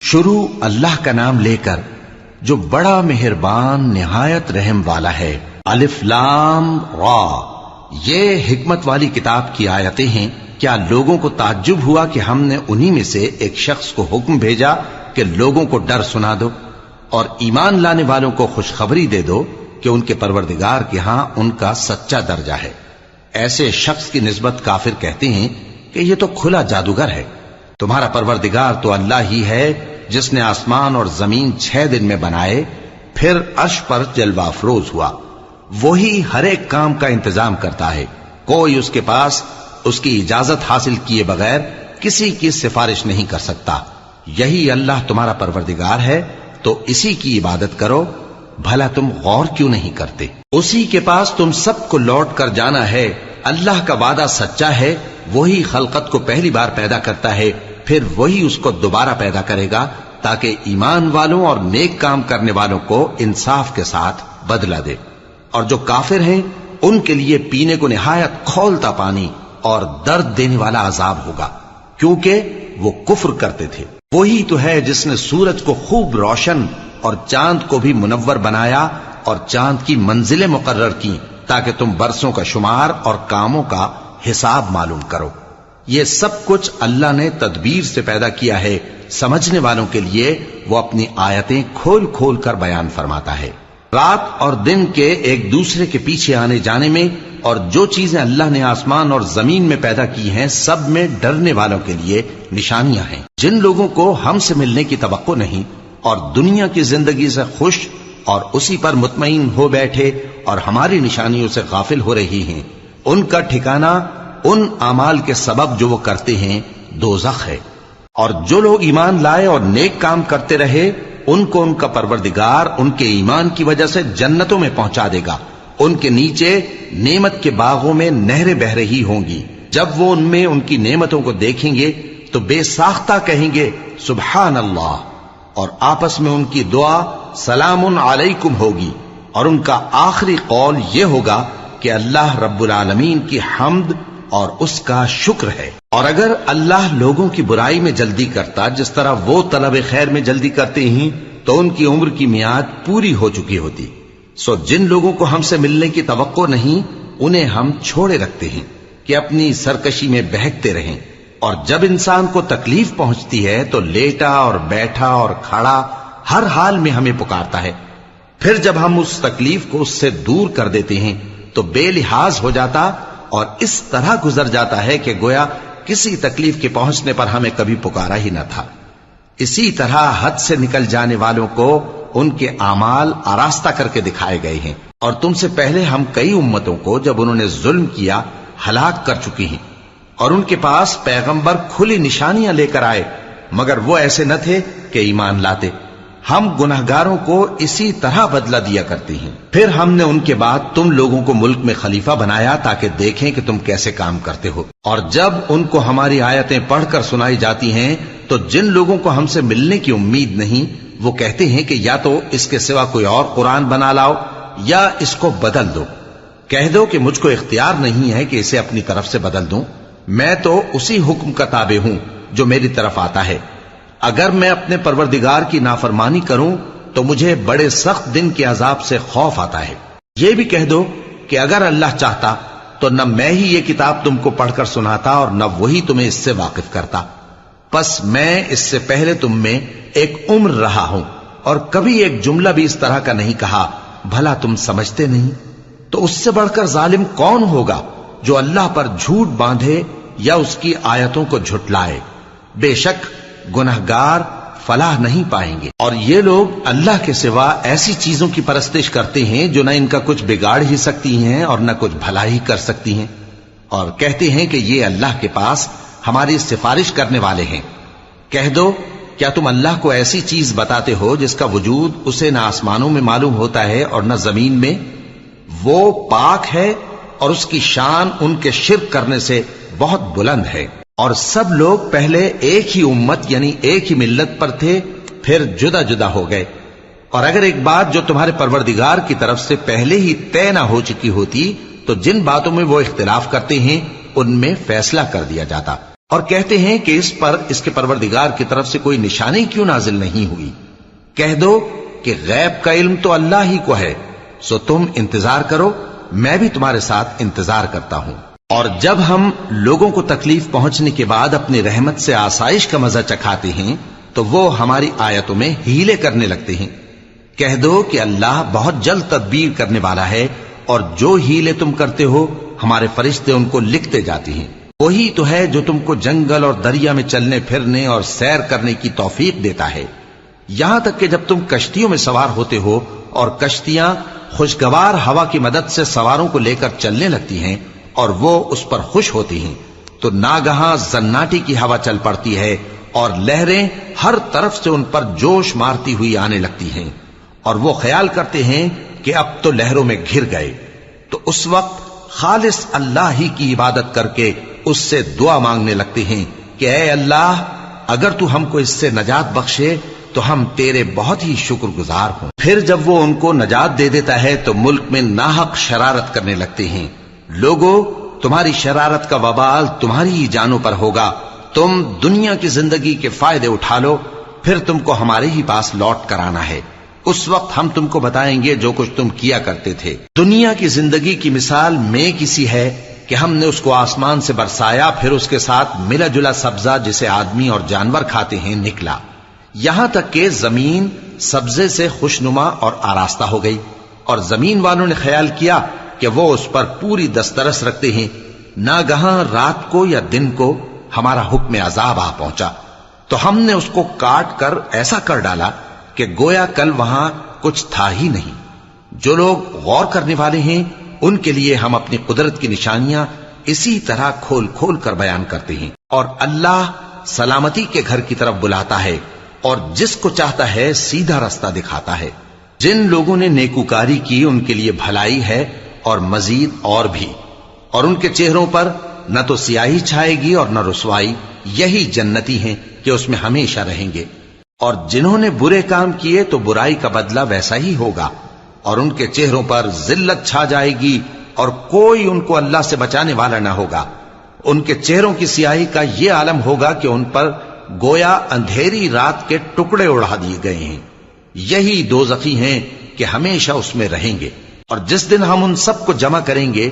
شروع اللہ کا نام لے کر جو بڑا مہربان نہایت رحم والا ہے۔ الف لام را، یہ حکمت والی کتاب کی آیتیں ہیں۔ کیا لوگوں کو تعجب ہوا کہ ہم نے انہی میں سے ایک شخص کو حکم بھیجا کہ لوگوں کو ڈر سنا دو اور ایمان لانے والوں کو خوشخبری دے دو کہ ان کے پروردگار کے ہاں ان کا سچا درجہ ہے۔ ایسے شخص کی نسبت کافر کہتے ہیں کہ یہ تو کھلا جادوگر ہے۔ تمہارا پروردگار تو اللہ ہی ہے جس نے آسمان اور زمین 6 دن میں بنائے، پھر عرش پر جلوہ افروز ہوا۔ وہی ہر ایک کام کا انتظام کرتا ہے، کوئی اس کے پاس اس کی اجازت حاصل کیے بغیر کسی کی سفارش نہیں کر سکتا۔ یہی اللہ تمہارا پروردگار ہے تو اسی کی عبادت کرو، بھلا تم غور کیوں نہیں کرتے؟ اسی کے پاس تم سب کو لوٹ کر جانا ہے۔ اللہ کا وعدہ سچا ہے، وہی خلقت کو پہلی بار پیدا کرتا ہے، پھر وہی اس کو دوبارہ پیدا کرے گا تاکہ ایمان والوں اور نیک کام کرنے والوں کو انصاف کے ساتھ بدلہ دے۔ اور جو کافر ہیں ان کے لیے پینے کو نہایت کھولتا پانی اور درد دینے والا عذاب ہوگا، کیونکہ وہ کفر کرتے تھے۔ وہی تو ہے جس نے سورج کو خوب روشن اور چاند کو بھی منور بنایا اور چاند کی منزلیں مقرر کی تاکہ تم برسوں کا شمار اور کاموں کا حساب معلوم کرو۔ یہ سب کچھ اللہ نے تدبیر سے پیدا کیا ہے، سمجھنے والوں کے لیے وہ اپنی آیتیں کھول کھول کر بیان فرماتا ہے۔ رات اور دن کے ایک دوسرے کے پیچھے آنے جانے میں اور جو چیزیں اللہ نے آسمان اور زمین میں پیدا کی ہیں سب میں ڈرنے والوں کے لیے نشانیاں ہیں۔ جن لوگوں کو ہم سے ملنے کی توقع نہیں اور دنیا کی زندگی سے خوش اور اسی پر مطمئن ہو بیٹھے اور ہماری نشانیوں سے غافل ہو رہی ہیں، ان کا ٹھکانہ ان اعمال کے سبب جو وہ کرتے ہیں دوزخ ہے۔ اور جو لوگ ایمان لائے اور نیک کام کرتے رہے ان کو ان کا پروردگار ان کے ایمان کی وجہ سے جنتوں میں پہنچا دے گا، ان کے نیچے نعمت کے باغوں میں نہریں بہ رہی ہوں گی۔ جب وہ ان میں ان کی نعمتوں کو دیکھیں گے تو بے ساختہ کہیں گے سبحان اللہ، اور آپس میں ان کی دعا سلام علیکم ہوگی، اور ان کا آخری قول یہ ہوگا کہ اللہ رب العالمین کی حمد اور اس کا شکر ہے۔ اور اگر اللہ لوگوں کی برائی میں جلدی کرتا جس طرح وہ طلب خیر میں جلدی کرتے ہیں تو ان کی عمر کی میعاد پوری ہو چکی ہوتی۔ سو جن لوگوں کو ہم سے ملنے کی توقع نہیں انہیں ہم چھوڑے رکھتے ہیں کہ اپنی سرکشی میں بہکتے رہیں، اور جب انسان کو تکلیف پہنچتی ہے تو لیٹا اور بیٹھا اور کھڑا ہر حال میں ہمیں پکارتا ہے، پھر جب ہم اس تکلیف کو اس سے دور کر دیتے ہیں تو بے لحاظ ہو جاتا اور اس طرح گزر جاتا ہے کہ گویا کسی تکلیف کے پہنچنے پر ہمیں کبھی پکارا ہی نہ تھا۔ اسی طرح حد سے نکل جانے والوں کو ان کے اعمال آراستہ کر کے دکھائے گئے ہیں، اور تم سے پہلے ہم کئی امتوں کو جب انہوں نے ظلم کیا ہلاک کر چکی ہیں، اور ان کے پاس پیغمبر کھلی نشانیاں لے کر آئے مگر وہ ایسے نہ تھے کہ ایمان لاتے۔ ہم گناہگاروں کو اسی طرح بدلہ دیا کرتے ہیں۔ پھر ہم نے ان کے بعد تم لوگوں کو ملک میں خلیفہ بنایا تاکہ دیکھیں کہ تم کیسے کام کرتے ہو۔ اور جب ان کو ہماری آیتیں پڑھ کر سنائی جاتی ہیں تو جن لوگوں کو ہم سے ملنے کی امید نہیں وہ کہتے ہیں کہ یا تو اس کے سوا کوئی اور قرآن بنا لاؤ یا اس کو بدل دو۔ کہہ دو کہ مجھ کو اختیار نہیں ہے کہ اسے اپنی طرف سے بدل دوں، میں تو اسی حکم کا تابع ہوں جو میری طرف آتا ہے۔ اگر میں اپنے پروردگار کی نافرمانی کروں تو مجھے بڑے سخت دن کے عذاب سے خوف آتا ہے۔ یہ بھی کہہ دو کہ اگر اللہ چاہتا تو نہ میں ہی یہ کتاب تم کو پڑھ کر سناتا اور نہ وہی تمہیں اس سے واقف کرتا، پس میں اس سے پہلے تم میں ایک عمر رہا ہوں اور کبھی ایک جملہ بھی اس طرح کا نہیں کہا، بھلا تم سمجھتے نہیں؟ تو اس سے بڑھ کر ظالم کون ہوگا جو اللہ پر جھوٹ باندھے یا اس کی آیتوں کو جھٹلائے؟ بے شک گناہگار فلاح نہیں پائیں گے۔ اور یہ لوگ اللہ کے سوا ایسی چیزوں کی پرستش کرتے ہیں جو نہ ان کا کچھ بگاڑ ہی سکتی ہیں اور نہ کچھ بھلا ہی کر سکتی ہیں، اور کہتے ہیں کہ یہ اللہ کے پاس ہماری سفارش کرنے والے ہیں۔ کہہ دو کیا تم اللہ کو ایسی چیز بتاتے ہو جس کا وجود اسے نہ آسمانوں میں معلوم ہوتا ہے اور نہ زمین میں؟ وہ پاک ہے اور اس کی شان ان کے شرک کرنے سے بہت بلند ہے۔ اور سب لوگ پہلے ایک ہی امت یعنی ایک ہی ملت پر تھے، پھر جدا جدا ہو گئے۔ اور اگر ایک بات جو تمہارے پروردگار کی طرف سے پہلے ہی طے نہ ہو چکی ہوتی تو جن باتوں میں وہ اختلاف کرتے ہیں ان میں فیصلہ کر دیا جاتا۔ اور کہتے ہیں کہ اس پر اس کے پروردگار کی طرف سے کوئی نشانی کیوں نازل نہیں ہوئی؟ کہہ دو کہ غیب کا علم تو اللہ ہی کو ہے، سو تم انتظار کرو، میں بھی تمہارے ساتھ انتظار کرتا ہوں۔ اور جب ہم لوگوں کو تکلیف پہنچنے کے بعد اپنی رحمت سے آسائش کا مزہ چکھاتے ہیں تو وہ ہماری آیتوں میں ہیلے کرنے لگتے ہیں۔ کہہ دو کہ اللہ بہت جلد تدبیر کرنے والا ہے، اور جو ہیلے تم کرتے ہو ہمارے فرشتے ان کو لکھتے جاتے ہیں۔ وہی تو ہے جو تم کو جنگل اور دریا میں چلنے پھرنے اور سیر کرنے کی توفیق دیتا ہے، یہاں تک کہ جب تم کشتیوں میں سوار ہوتے ہو اور کشتیاں خوشگوار ہوا کی مدد سے سواروں کو لے کر چلنے لگتی ہیں اور وہ اس پر خوش ہوتی ہیں، تو ناگہاں زناٹی کی ہوا چل پڑتی ہے اور لہریں ہر طرف سے ان پر جوش مارتی ہوئی آنے لگتی ہیں، اور وہ خیال کرتے ہیں کہ اب تو لہروں میں گر گئے، تو اس وقت خالص اللہ ہی کی عبادت کر کے اس سے دعا مانگنے لگتے ہیں کہ اے اللہ، اگر تو ہم کو اس سے نجات بخشے تو ہم تیرے بہت ہی شکر گزار ہوں۔ پھر جب وہ ان کو نجات دے دیتا ہے تو ملک میں ناحق شرارت کرنے لگتے ہیں۔ لوگو، تمہاری شرارت کا وبال تمہاری ہی جانوں پر ہوگا، تم دنیا کی زندگی کے فائدے اٹھا لو، پھر تم کو ہمارے ہی پاس لوٹ کر آنا ہے، اس وقت ہم تم کو بتائیں گے جو کچھ تم کیا کرتے تھے۔ دنیا کی زندگی کی مثال میں کسی ہے کہ ہم نے اس کو آسمان سے برسایا، پھر اس کے ساتھ ملا جلا سبزہ جسے آدمی اور جانور کھاتے ہیں نکلا، یہاں تک کہ زمین سبزے سے خوشنما اور آراستہ ہو گئی، اور زمین والوں نے خیال کیا کہ وہ اس پر پوری دسترس رکھتے ہیں۔ ناگہاں رات کو یا دن کو ہمارا حکم عذاب آ پہنچا تو ہم نے اس کو کاٹ کر ایسا کر ڈالا کہ گویا کل وہاں کچھ تھا ہی نہیں۔ جو لوگ غور کرنے والے ہیں ان کے لیے ہم اپنی قدرت کی نشانیاں اسی طرح کھول کھول کر بیان کرتے ہیں، اور اللہ سلامتی کے گھر کی طرف بلاتا ہے اور جس کو چاہتا ہے سیدھا رستہ دکھاتا ہے۔ جن لوگوں نے نیکوکاری کی ان کے لیے بھلائی ہے اور مزید اور بھی، اور ان کے چہروں پر نہ تو سیاہی چھائے گی اور نہ رسوائی، یہی جنتی ہیں کہ اس میں ہمیشہ رہیں گے۔ اور جنہوں نے برے کام کیے تو برائی کا بدلہ ویسا ہی ہوگا، اور ان کے چہروں پر ذلت چھا جائے گی اور کوئی ان کو اللہ سے بچانے والا نہ ہوگا۔ ان کے چہروں کی سیاہی کا یہ عالم ہوگا کہ ان پر گویا اندھیری رات کے ٹکڑے اڑا دیے گئے ہیں۔ یہی دوزخی ہیں کہ ہمیشہ اس میں رہیں گے۔ اور جس دن ہم ان سب کو جمع کریں گے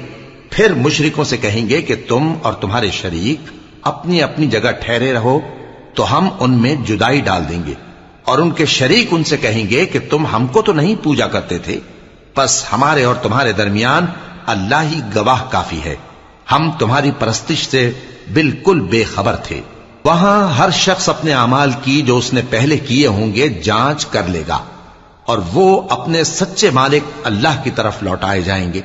پھر مشرکوں سے کہیں گے کہ تم اور تمہارے شریک اپنی اپنی جگہ ٹھہرے رہو، تو ہم ان میں جدائی ڈال دیں گے، اور ان کے شریک ان سے کہیں گے کہ تم ہم کو تو نہیں پوجا کرتے تھے، پس ہمارے اور تمہارے درمیان اللہ ہی گواہ کافی ہے، ہم تمہاری پرستش سے بالکل بے خبر تھے۔ وہاں ہر شخص اپنے اعمال کی جو اس نے پہلے کیے ہوں گے جانچ کر لے گا، اور وہ اپنے سچے مالک اللہ کی طرف لوٹائے جائیں گے،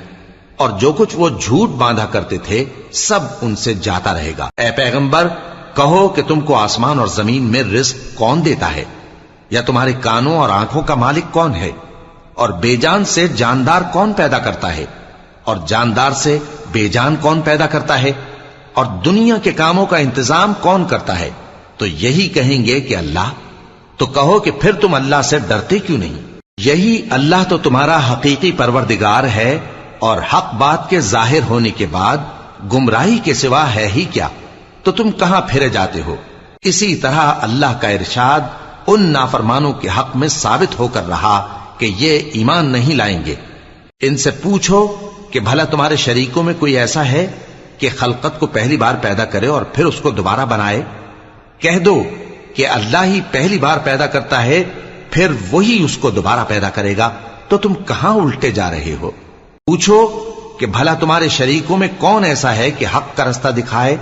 اور جو کچھ وہ جھوٹ باندھا کرتے تھے سب ان سے جاتا رہے گا۔ اے پیغمبر، کہو کہ تم کو آسمان اور زمین میں رزق کون دیتا ہے، یا تمہارے کانوں اور آنکھوں کا مالک کون ہے، اور بے جان سے جاندار کون پیدا کرتا ہے، اور جاندار سے بے جان کون پیدا کرتا ہے، اور دنیا کے کاموں کا انتظام کون کرتا ہے؟ تو یہی کہیں گے کہ اللہ۔ تو کہو کہ پھر تم اللہ سے ڈرتے کیوں نہیں؟ یہی اللہ تو تمہارا حقیقی پروردگار ہے، اور حق بات کے ظاہر ہونے کے بعد گمراہی کے سوا ہے ہی کیا؟ تو تم کہاں پھرے جاتے ہو؟ اسی طرح اللہ کا ارشاد ان نافرمانوں کے حق میں ثابت ہو کر رہا کہ یہ ایمان نہیں لائیں گے۔ ان سے پوچھو کہ بھلا تمہارے شریکوں میں کوئی ایسا ہے کہ خلقت کو پہلی بار پیدا کرے اور پھر اس کو دوبارہ بنائے؟ کہہ دو کہ اللہ ہی پہلی بار پیدا کرتا ہے، پھر وہی اس کو دوبارہ پیدا کرے گا، تو تم کہاں الٹے جا رہے ہو؟ پوچھو کہ بھلا تمہارے شریکوں میں کون ایسا ہے کہ حق کا رستہ دکھائے؟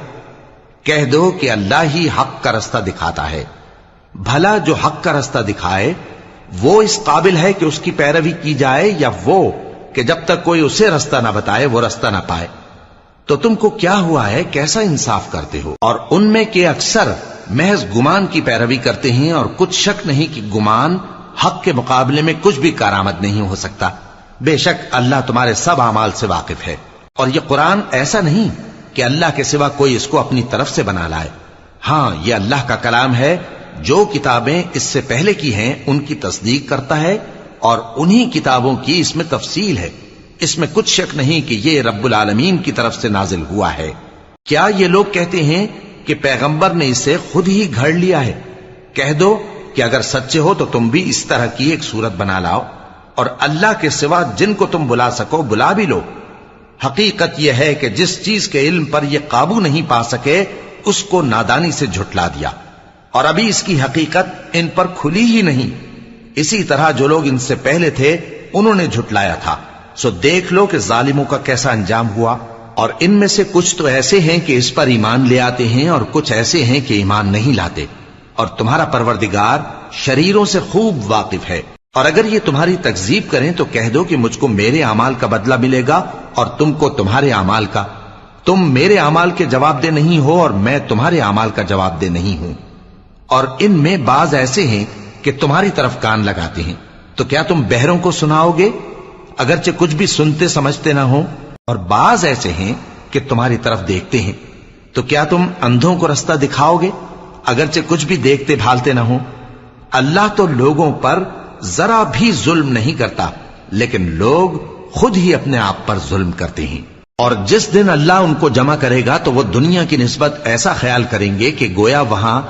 کہہ دو کہ اللہ ہی حق کا رستہ دکھاتا ہے۔ بھلا جو حق کا رستہ دکھائے وہ اس قابل ہے کہ اس کی پیروی کی جائے، یا وہ کہ جب تک کوئی اسے رستہ نہ بتائے وہ رستہ نہ پائے؟ تو تم کو کیا ہوا ہے، کیسا انصاف کرتے ہو؟ اور ان میں کے اکثر محض گمان کی پیروی کرتے ہیں، اور کچھ شک نہیں کہ گمان حق کے مقابلے میں کچھ بھی کارآمد نہیں ہو سکتا۔ بے شک اللہ تمہارے سب اعمال سے واقف ہے، اور یہ قرآن ایسا نہیں کہ اللہ کے سوا کوئی اس کو اپنی طرف سے بنا لائے۔ ہاں، یہ اللہ کا کلام ہے، جو کتابیں اس سے پہلے کی ہیں ان کی تصدیق کرتا ہے، اور انہی کتابوں کی اس میں تفصیل ہے۔ اس میں کچھ شک نہیں کہ یہ رب العالمین کی طرف سے نازل ہوا ہے۔ کیا یہ لوگ کہتے ہیں کہ پیغمبر نے اسے خود ہی گھڑ لیا ہے۔ کہہ دو کہ اگر سچے ہو تو تم بھی اس طرح کی ایک صورت بنا لاؤ اور اللہ کے سوا جن کو تم بلا سکو بلا بھی لو۔ حقیقت یہ ہے کہ جس چیز کے علم پر یہ قابو نہیں پا سکے اس کو نادانی سے جھٹلا دیا، اور ابھی اس کی حقیقت ان پر کھلی ہی نہیں۔ اسی طرح جو لوگ ان سے پہلے تھے انہوں نے جھٹلایا تھا، سو دیکھ لو کہ ظالموں کا کیسا انجام ہوا۔ اور ان میں سے کچھ تو ایسے ہیں کہ اس پر ایمان لے آتے ہیں اور کچھ ایسے ہیں کہ ایمان نہیں لاتے، اور تمہارا پروردگار شریروں سے خوب واقف ہے۔ اور اگر یہ تمہاری تکذیب کریں تو کہہ دو کہ مجھ کو میرے اعمال کا بدلہ ملے گا اور تم کو تمہارے اعمال کا۔ تم میرے اعمال کے جواب دہ نہیں ہو اور میں تمہارے اعمال کا جواب دہ نہیں ہوں۔ اور ان میں بعض ایسے ہیں کہ تمہاری طرف کان لگاتے ہیں، تو کیا تم بہروں کو سناؤ گے اگرچہ کچھ بھی سنتے سمجھتے نہ ہو؟ اور بعض ایسے ہیں کہ تمہاری طرف دیکھتے ہیں، تو کیا تم اندھوں کو رستہ دکھاؤ گے اگرچہ کچھ بھی دیکھتے بھالتے نہ ہو؟ اللہ تو لوگوں پر ذرا بھی ظلم نہیں کرتا، لیکن لوگ خود ہی اپنے آپ پر ظلم کرتے ہیں۔ اور جس دن اللہ ان کو جمع کرے گا تو وہ دنیا کی نسبت ایسا خیال کریں گے کہ گویا وہاں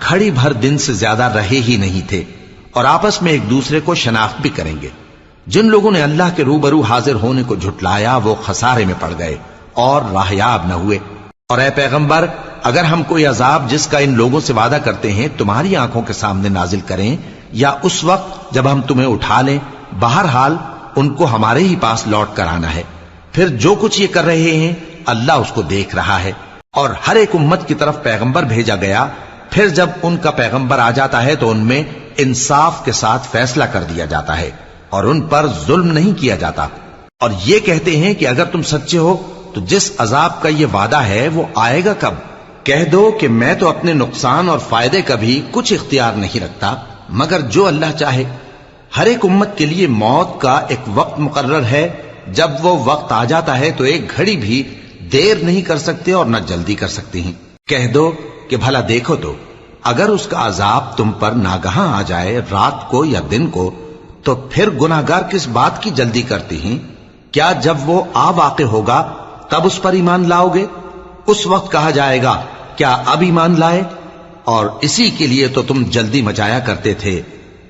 گھڑی بھر دن سے زیادہ رہے ہی نہیں تھے، اور آپس میں ایک دوسرے کو شناخت بھی کریں گے۔ جن لوگوں نے اللہ کے روبرو حاضر ہونے کو جھٹلایا وہ خسارے میں پڑ گئے اور راہیاب نہ ہوئے۔ اور اے پیغمبر، اگر ہم کوئی عذاب جس کا ان لوگوں سے وعدہ کرتے ہیں تمہاری آنکھوں کے سامنے نازل کریں یا اس وقت جب ہم تمہیں اٹھا لیں، بہرحال ان کو ہمارے ہی پاس لوٹ کر آنا ہے۔ پھر جو کچھ یہ کر رہے ہیں اللہ اس کو دیکھ رہا ہے۔ اور ہر ایک امت کی طرف پیغمبر بھیجا گیا، پھر جب ان کا پیغمبر آ جاتا ہے تو ان میں انصاف کے ساتھ فیصلہ کر دیا جاتا ہے اور ان پر ظلم نہیں کیا جاتا۔ اور یہ کہتے ہیں کہ اگر تم سچے ہو تو جس عذاب کا یہ وعدہ ہے وہ آئے گا کب؟ کہہ دو کہ میں تو اپنے نقصان اور فائدے کا بھی کچھ اختیار نہیں رکھتا مگر جو اللہ چاہے۔ ہر ایک امت کے لیے موت کا ایک وقت مقرر ہے، جب وہ وقت آ جاتا ہے تو ایک گھڑی بھی دیر نہیں کر سکتے اور نہ جلدی کر سکتے ہیں۔ کہہ دو کہ بھلا دیکھو تو اگر اس کا عذاب تم پر ناگہاں آ جائے رات کو یا دن کو تو پھر گناہگار کس بات کی جلدی کرتے ہیں؟ کیا جب وہ آ واقع ہوگا تب اس پر ایمان لاؤ گے؟ اس وقت کہا جائے گا کیا اب ایمان لائے؟ اور اسی کے لیے تو تم جلدی مچایا کرتے تھے۔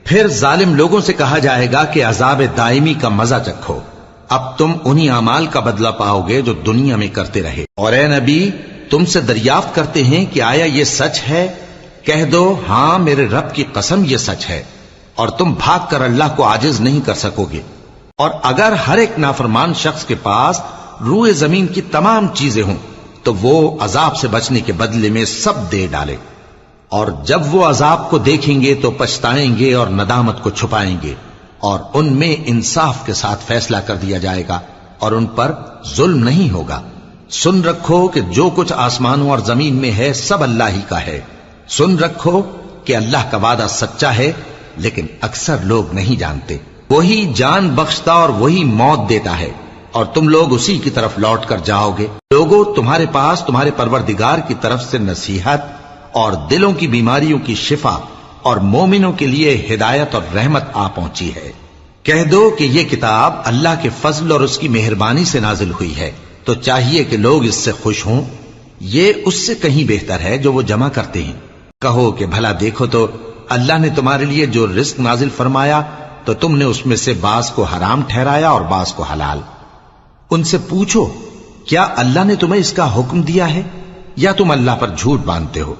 پھر ظالم لوگوں سے کہا جائے گا کہ عذاب دائمی کا مزہ چکھو، اب تم انہی اعمال کا بدلہ پاؤ گے جو دنیا میں کرتے رہے۔ اور اے نبی، تم سے دریافت کرتے ہیں کہ آیا یہ سچ ہے؟ کہہ دو ہاں میرے رب کی قسم یہ سچ ہے، اور تم بھاگ کر اللہ کو عاجز نہیں کر سکو گے۔ اور اگر ہر ایک نافرمان شخص کے پاس روئے زمین کی تمام چیزیں ہوں تو وہ عذاب سے بچنے کے بدلے میں سب دے ڈالے، اور جب وہ عذاب کو دیکھیں گے تو پچھتائیں گے اور ندامت کو چھپائیں گے، اور ان میں انصاف کے ساتھ فیصلہ کر دیا جائے گا اور ان پر ظلم نہیں ہوگا۔ سن رکھو کہ جو کچھ آسمانوں اور زمین میں ہے سب اللہ ہی کا ہے۔ سن رکھو کہ اللہ کا وعدہ سچا ہے، لیکن اکثر لوگ نہیں جانتے۔ وہی جان بخشتا اور وہی موت دیتا ہے، اور تم لوگ اسی کی طرف لوٹ کر جاؤ گے۔ لوگوں، تمہارے پاس تمہارے پروردگار کی طرف سے نصیحت اور دلوں کی بیماریوں کی شفا اور مومنوں کے لیے ہدایت اور رحمت آ پہنچی ہے۔ کہہ دو کہ یہ کتاب اللہ کے فضل اور اس کی مہربانی سے نازل ہوئی ہے، تو چاہیے کہ لوگ اس سے خوش ہوں۔ یہ اس سے کہیں بہتر ہے جو وہ جمع کرتے ہیں۔ کہو کہ بھلا دیکھو تو اللہ نے تمہارے لیے جو رزق نازل فرمایا تو تم نے اس میں سے بعض کو حرام ٹھہرایا اور بعض کو حلال۔ ان سے پوچھو کیا اللہ نے تمہیں اس کا حکم دیا ہے یا تم اللہ پر جھوٹ باندھتے ہو؟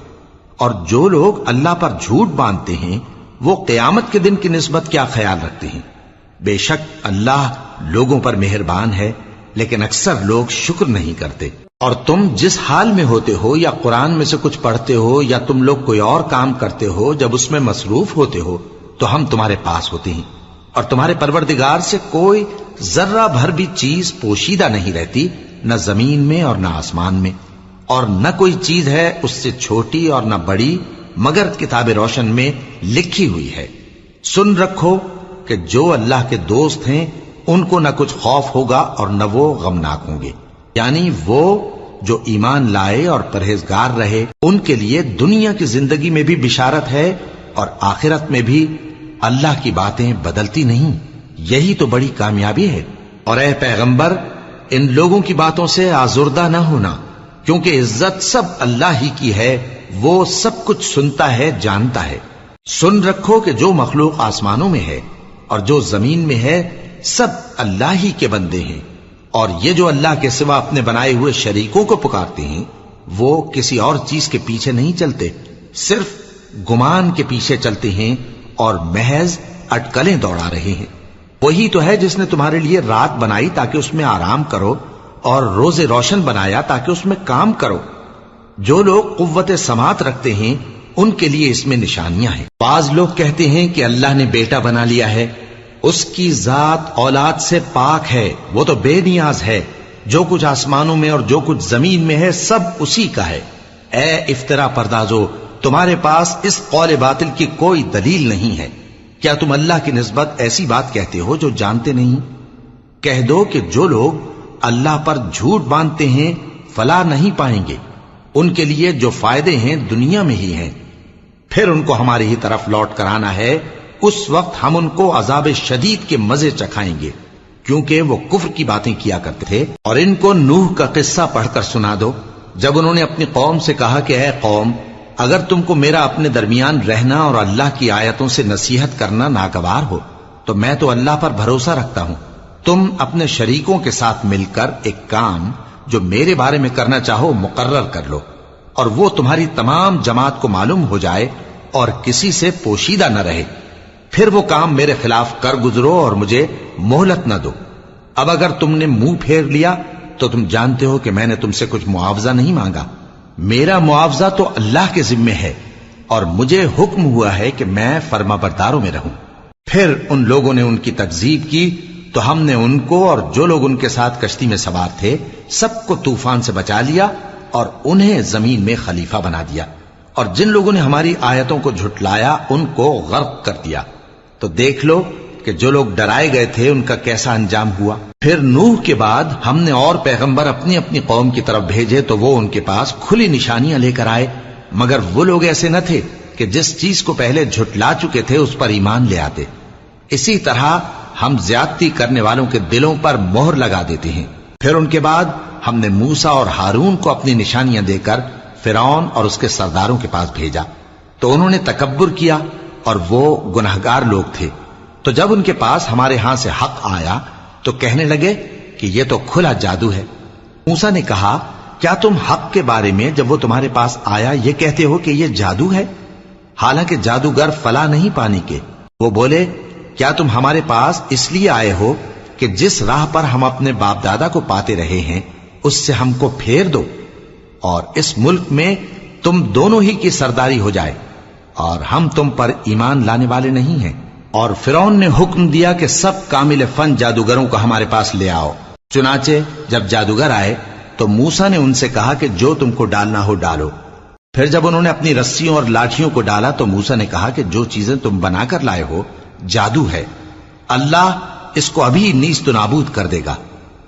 اور جو لوگ اللہ پر جھوٹ باندھتے ہیں وہ قیامت کے دن کی نسبت کیا خیال رکھتے ہیں؟ بے شک اللہ لوگوں پر مہربان ہے، لیکن اکثر لوگ شکر نہیں کرتے۔ اور تم جس حال میں ہوتے ہو یا قرآن میں سے کچھ پڑھتے ہو یا تم لوگ کوئی اور کام کرتے ہو، جب اس میں مصروف ہوتے ہو تو ہم تمہارے پاس ہوتے ہیں، اور تمہارے پروردگار سے کوئی ذرہ بھر بھی چیز پوشیدہ نہیں رہتی، نہ زمین میں اور نہ آسمان میں، اور نہ کوئی چیز ہے اس سے چھوٹی اور نہ بڑی مگر کتاب روشن میں لکھی ہوئی ہے۔ سن رکھو کہ جو اللہ کے دوست ہیں ان کو نہ کچھ خوف ہوگا اور نہ وہ غمناک ہوں گے، یعنی وہ جو ایمان لائے اور پرہیزگار رہے ان کے لیے دنیا کی زندگی میں بھی بشارت ہے اور آخرت میں بھی۔ اللہ کی باتیں بدلتی نہیں، یہی تو بڑی کامیابی ہے۔ اور اے پیغمبر، ان لوگوں کی باتوں سے آزردہ نہ ہونا، کیونکہ عزت سب اللہ ہی کی ہے، وہ سب کچھ سنتا ہے، جانتا ہے۔ سن رکھو کہ جو مخلوق آسمانوں میں ہے اور جو زمین میں ہے سب اللہ ہی کے بندے ہیں، اور یہ جو اللہ کے سوا اپنے بنائے ہوئے شریکوں کو پکارتے ہیں وہ کسی اور چیز کے پیچھے نہیں چلتے، صرف گمان کے پیچھے چلتے ہیں اور محض اٹکلیں دوڑا رہے ہیں۔ وہی تو ہے جس نے تمہارے لیے رات بنائی تاکہ اس میں آرام کرو، اور روز روشن بنایا تاکہ اس میں کام کرو۔ جو لوگ قوت سماعت رکھتے ہیں ان کے لیے اس میں نشانیاں ہیں۔ بعض لوگ کہتے ہیں کہ اللہ نے بیٹا بنا لیا ہے، اس کی ذات اولاد سے پاک ہے، وہ تو بے نیاز ہے، جو کچھ آسمانوں میں اور جو کچھ زمین میں ہے سب اسی کا ہے۔ اے افترا پردازو، تمہارے پاس اس قول باطل کی کوئی دلیل نہیں ہے۔ کیا تم اللہ کی نسبت ایسی بات کہتے ہو جو جانتے نہیں؟ کہہ دو کہ جو لوگ اللہ پر جھوٹ باندھتے ہیں فلاح نہیں پائیں گے، ان کے لیے جو فائدے ہیں دنیا میں ہی ہیں، پھر ان کو ہماری ہی طرف لوٹ کر آنا ہے، اس وقت ہم ان کو عذاب شدید کے مزے چکھائیں گے، کیونکہ وہ کفر کی باتیں کیا کرتے تھے۔ اور ان کو نوح کا قصہ پڑھ کر سنا دو، جب انہوں نے اپنی قوم سے کہا کہ اے قوم، اگر تم کو میرا اپنے درمیان رہنا اور اللہ کی آیتوں سے نصیحت کرنا ناگوار ہو تو میں تو اللہ پر بھروسہ رکھتا ہوں، تم اپنے شریکوں کے ساتھ مل کر ایک کام جو میرے بارے میں کرنا چاہو مقرر کر لو، اور وہ تمہاری تمام جماعت کو معلوم ہو جائے اور کسی سے پوشیدہ نہ رہے، پھر وہ کام میرے خلاف کر گزرو اور مجھے مہلت نہ دو۔ اب اگر تم نے منہ پھیر لیا تو تم جانتے ہو کہ میں نے تم سے کچھ معاوضہ نہیں مانگا، میرا معاوضہ تو اللہ کے ذمے ہے، اور مجھے حکم ہوا ہے کہ میں فرما برداروں میں رہوں۔ پھر ان لوگوں نے ان کی تکذیب کی تو ہم نے ان کو اور جو لوگ ان کے ساتھ کشتی میں سوار تھے سب کو طوفان سے بچا لیا اور انہیں زمین میں خلیفہ بنا دیا، اور جن لوگوں نے ہماری آیتوں کو جھٹلایا ان کو غرق کر دیا۔ تو دیکھ لو کہ جو لوگ ڈرائے گئے تھے ان کا کیسا انجام ہوا۔ پھر نوح کے بعد ہم نے اور پیغمبر اپنی اپنی قوم کی طرف بھیجے تو وہ ان کے پاس کھلی نشانیاں لے کر آئے، مگر وہ لوگ ایسے نہ تھے کہ جس چیز کو پہلے جھٹلا چکے تھے اس پر ایمان لے آتے۔ اسی طرح ہم زیادتی کرنے والوں کے دلوں پر مہر لگا دیتے ہیں۔ پھر ان کے بعد ہم نے موسیٰ اور ہارون کو اپنی نشانیاں دے کر فرعون اور اس کے سرداروں کے پاس بھیجا، تو انہوں نے تکبر کیا اور وہ گناہگار لوگ تھے۔ تو جب ان کے پاس ہمارے ہاں سے حق آیا تو کہنے لگے کہ یہ تو کھلا جادو ہے۔ موسیٰ نے کہا کیا تم حق کے بارے میں جب وہ تمہارے پاس آیا یہ کہتے ہو کہ یہ جادو ہے، حالانکہ جادوگر فلاح نہیں پانے کے؟ وہ بولے کیا تم ہمارے پاس اس لیے آئے ہو کہ جس راہ پر ہم اپنے باپ دادا کو پاتے رہے ہیں اس سے ہم کو پھیر دو، اور اس ملک میں تم دونوں ہی کی سرداری ہو جائے، اور ہم تم پر ایمان لانے والے نہیں ہیں۔ اور فرعون نے حکم دیا کہ سب کامل فن جادوگروں کو ہمارے پاس لے آؤ۔ چنانچہ جب جادوگر آئے تو موسیٰ نے ان سے کہا کہ جو تم کو ڈالنا ہو ڈالو۔ پھر جب انہوں نے اپنی رسیوں اور لاٹھیوں کو ڈالا تو موسیٰ نے کہا کہ جو چیزیں تم بنا کر لائے ہو جادو ہے، اللہ اس کو ابھی نیست و نابود کر دے گا۔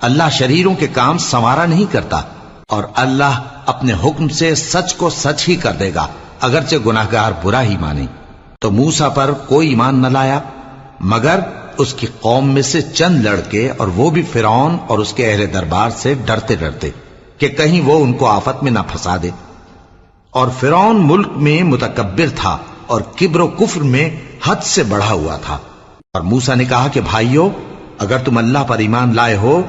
اللہ شریروں کے کام سنوارا نہیں کرتا، اور اللہ اپنے حکم سے سچ کو سچ ہی کر دے گا اگرچہ گناہگار برا ہی مانے۔ تو موسیٰ پر کوئی ایمان نہ لایا مگر اس کی قوم میں سے چند لڑکے، اور وہ بھی فرعون اور اس کے اہل دربار سے ڈرتے ڈرتے کہ کہیں وہ ان کو آفت میں نہ پھنسا دے۔ اور فرعون ملک میں متکبر تھا اور کبر و کفر میں حد سے بڑھا ہوا تھا۔ اور موسیٰ نے کہا کہ بھائیو، اگر تم اللہ پر ایمان لائے ہو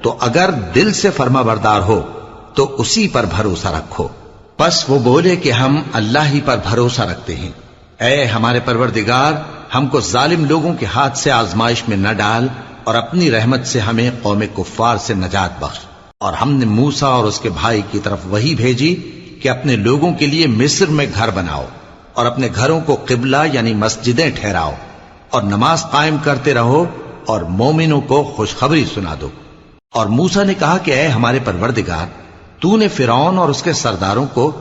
تو اگر دل سے فرما بردار ہو تو اسی پر بھروسہ رکھو۔ پس وہ بولے کہ ہم اللہ ہی پر بھروسہ رکھتے ہیں۔ اے ہمارے پروردگار، ہم کو ظالم لوگوں کے ہاتھ سے آزمائش میں نہ ڈال، اور اپنی رحمت سے ہمیں قوم کفار سے نجات بخش۔ اور ہم نے موسیٰ اور اس کے بھائی کی طرف وحی بھیجی کہ اپنے لوگوں کے لیے مصر میں گھر بناؤ، اور اپنے گھروں کو قبلہ یعنی مسجدیں ٹھہراؤ، اور نماز قائم کرتے رہو، اور مومنوں کو خوشخبری سنا دو۔ اور موسیٰ نے کہا کہ اے ہمارے پروردگار، تو نے فرعون اور اس کے سرداروں کو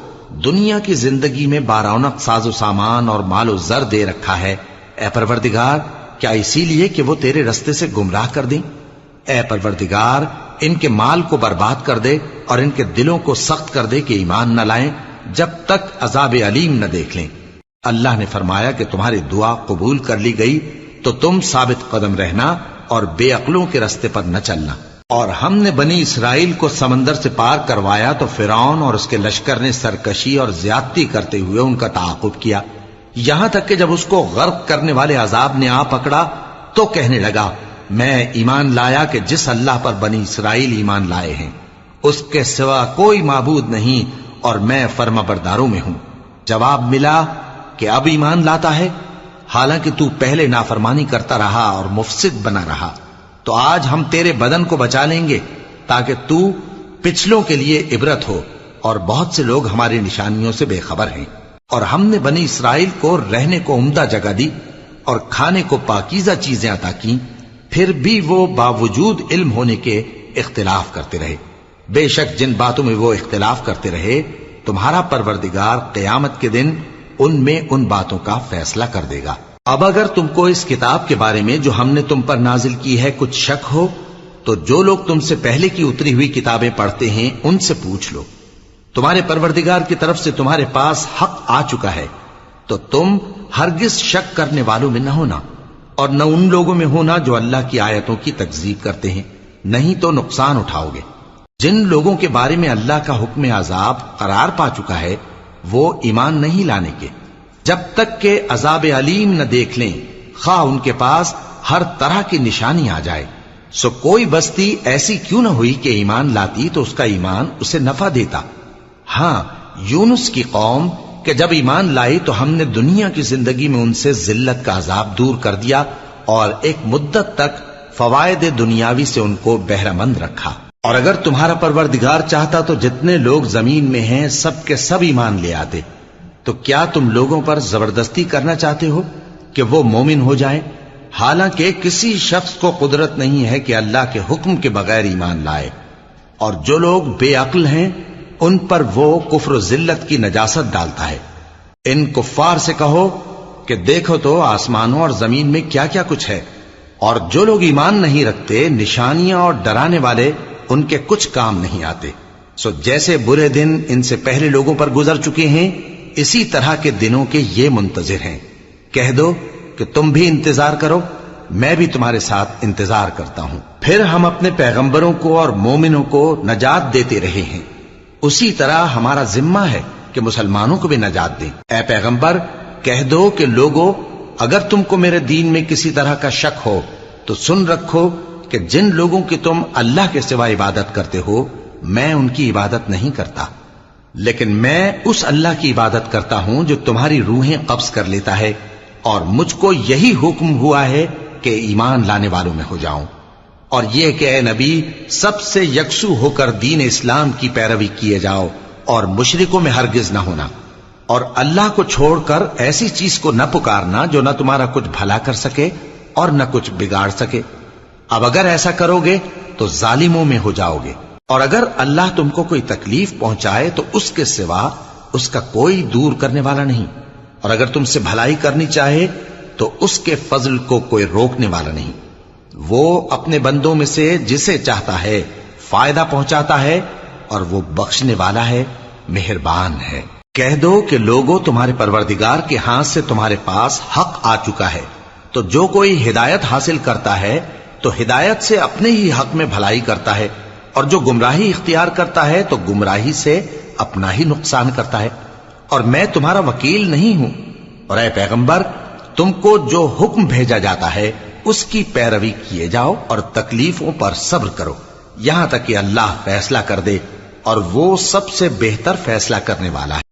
دنیا کی زندگی میں بارونق ساز و سامان اور مال و زر دے رکھا ہے، اے پروردگار کیا اسی لیے کہ وہ تیرے رستے سے گمراہ کر دیں؟ اے پروردگار ان کے مال کو برباد کر دے اور ان کے دلوں کو سخت کر دے کہ ایمان نہ لائیں جب تک عذاب علیم نہ دیکھ لیں۔ اللہ نے فرمایا کہ تمہاری دعا قبول کر لی گئی تو تم ثابت قدم رہنا اور بے عقلوں کے رستے پر نہ چلنا۔ اور ہم نے بنی اسرائیل کو سمندر سے پار کروایا تو فرعون اور اس کے لشکر نے سرکشی اور زیادتی کرتے ہوئے ان کا تعاقب کیا، یہاں تک کہ جب اس کو غرق کرنے والے عذاب نے آ پکڑا تو کہنے لگا میں ایمان لایا کہ جس اللہ پر بنی اسرائیل ایمان لائے ہیں اس کے سوا کوئی معبود نہیں اور میں فرما برداروں میں ہوں۔ جواب ملا کہ اب ایمان لاتا ہے، حالانکہ تو پہلے نافرمانی کرتا رہا اور مفسد بنا رہا، تو آج ہم تیرے بدن کو بچا لیں گے تاکہ تو پچھلوں کے لیے عبرت ہو، اور بہت سے لوگ ہماری نشانیوں سے بے خبر ہیں۔ اور ہم نے بنی اسرائیل کو رہنے کو عمدہ جگہ دی اور کھانے کو پاکیزہ چیزیں عطا کی، پھر بھی وہ باوجود علم ہونے کے اختلاف کرتے رہے۔ بے شک جن باتوں میں وہ اختلاف کرتے رہے تمہارا پروردگار قیامت کے دن ان میں ان باتوں کا فیصلہ کر دے گا۔ اب اگر تم کو اس کتاب کے بارے میں جو ہم نے تم پر نازل کی ہے کچھ شک ہو تو جو لوگ تم سے پہلے کی اتری ہوئی کتابیں پڑھتے ہیں ان سے پوچھ لو، تمہارے پروردگار کی طرف سے تمہارے پاس حق آ چکا ہے تو تم ہرگز شک کرنے والوں میں نہ ہونا، اور نہ ان لوگوں میں ہونا جو اللہ کی آیتوں کی تکذیب کرتے ہیں، نہیں تو نقصان اٹھاؤ گے۔ جن لوگوں کے بارے میں اللہ کا حکم عذاب قرار پا چکا ہے وہ ایمان نہیں لانے کے جب تک کہ عذاب علیم نہ دیکھ لیں، خواہ ان کے پاس ہر طرح کی نشانی آ جائے۔ سو کوئی بستی ایسی کیوں نہ ہوئی کہ ایمان لاتی تو اس کا ایمان اسے نفع دیتا۔ ہاں، یونس کی قوم کہ جب ایمان لائی تو ہم نے دنیا کی زندگی میں ان سے ذلت کا عذاب دور کر دیا اور ایک مدت تک فوائد دنیاوی سے ان کو بہرہ مند رکھا۔ اور اگر تمہارا پروردگار چاہتا تو جتنے لوگ زمین میں ہیں سب کے سب ایمان لے آتے، تو کیا تم لوگوں پر زبردستی کرنا چاہتے ہو کہ وہ مومن ہو جائیں؟ حالانکہ کسی شخص کو قدرت نہیں ہے کہ اللہ کے حکم کے بغیر ایمان لائے، اور جو لوگ بے عقل ہیں ان پر وہ کفر و ذلت کی نجاست ڈالتا ہے۔ ان کفار سے کہو کہ دیکھو تو آسمانوں اور زمین میں کیا کیا کچھ ہے، اور جو لوگ ایمان نہیں رکھتے نشانیاں اور ڈرانے والے ان کے کچھ کام نہیں آتے۔ سو جیسے برے دن ان سے پہلے لوگوں پر گزر چکے ہیں اسی طرح کے دنوں کے یہ منتظر ہیں۔ کہہ دو کہ تم بھی انتظار کرو، میں بھی تمہارے ساتھ انتظار کرتا ہوں۔ پھر ہم اپنے پیغمبروں کو اور مومنوں کو نجات دیتے رہے ہیں، اسی طرح ہمارا ذمہ ہے کہ مسلمانوں کو بھی نجات دیں۔ اے پیغمبر کہہ دو کہ لوگو اگر تم کو میرے دین میں کسی طرح کا شک ہو تو سن رکھو کہ جن لوگوں کی تم اللہ کے سوا عبادت کرتے ہو میں ان کی عبادت نہیں کرتا، لیکن میں اس اللہ کی عبادت کرتا ہوں جو تمہاری روحیں قبض کر لیتا ہے، اور مجھ کو یہی حکم ہوا ہے کہ ایمان لانے والوں میں ہو جاؤں، اور یہ کہ اے نبی سب سے یکسو ہو کر دین اسلام کی پیروی کیے جاؤ اور مشرکوں میں ہرگز نہ ہونا، اور اللہ کو چھوڑ کر ایسی چیز کو نہ پکارنا جو نہ تمہارا کچھ بھلا کر سکے اور نہ کچھ بگاڑ سکے۔ اب اگر ایسا کرو گے تو ظالموں میں ہو جاؤ گے، اور اگر اللہ تم کو کوئی تکلیف پہنچائے تو اس کے سوا اس کا کوئی دور کرنے والا نہیں، اور اگر تم سے بھلائی کرنی چاہے تو اس کے فضل کو کوئی روکنے والا نہیں۔ وہ اپنے بندوں میں سے جسے چاہتا ہے فائدہ پہنچاتا ہے، اور وہ بخشنے والا ہے، مہربان ہے۔ کہہ دو کہ لوگوں تمہارے پروردگار کے ہاتھ سے تمہارے پاس حق آ چکا ہے، تو جو کوئی ہدایت حاصل کرتا ہے تو ہدایت سے اپنے ہی حق میں بھلائی کرتا ہے، اور جو گمراہی اختیار کرتا ہے تو گمراہی سے اپنا ہی نقصان کرتا ہے، اور میں تمہارا وکیل نہیں ہوں۔ اور اے پیغمبر تم کو جو حکم بھیجا جاتا ہے اس کی پیروی کیے جاؤ اور تکلیفوں پر صبر کرو یہاں تک کہ اللہ فیصلہ کر دے، اور وہ سب سے بہتر فیصلہ کرنے والا ہے۔